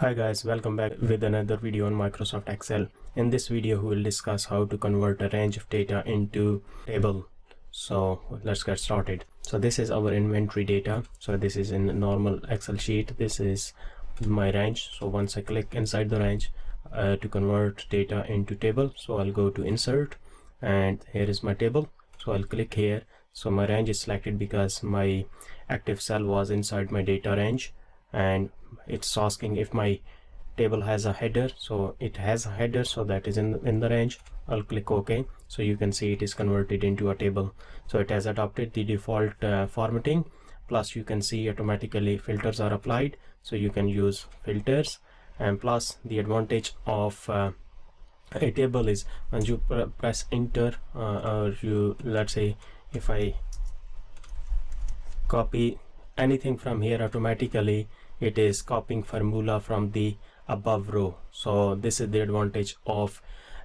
Hi guys, welcome back with another video on Microsoft Excel. In this video we will discuss how to convert a range of data into table. So let's get started. So this is our inventory data. So this is in a normal Excel sheet. This is my range. So once I click inside the range to convert data into table, so I'll go to insert and here is my table. So I'll click here. So my range is selected because my active cell was inside my data range, and it's asking if my table has a header. So it has a header, so that is in the range. I'll click OK. So you can see it is converted into a table. So it has adopted the default formatting, plus you can see automatically filters are applied, so you can use filters. And plus the advantage of a table is when you press enter or you, let's say if I copy anything from here, automatically it is copying formula from the above row. So this is the advantage of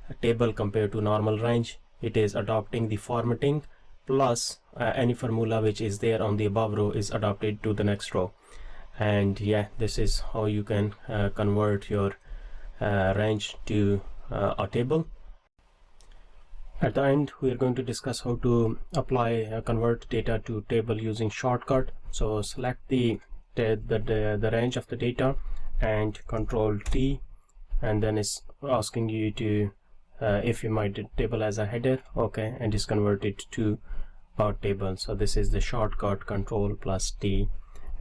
a table compared to normal range. It is adopting the formatting, plus any formula which is there on the above row is adopted to the next row. And yeah, this is how you can convert your range to a table. At the end, we are going to discuss how to apply convert data to table using shortcut. So select the range of the data and Control T, and then it's asking you to if you might table as a header, okay, and it's converted to a table. So this is the shortcut, Control plus T,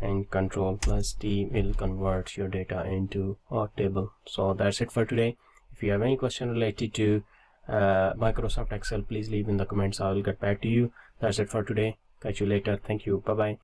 and Control plus T will convert your data into a table. So that's it for today. If you have any question related to Microsoft Excel, please leave in the comments. I will get back to you. That's it for today. Catch you later. Thank you. Bye bye.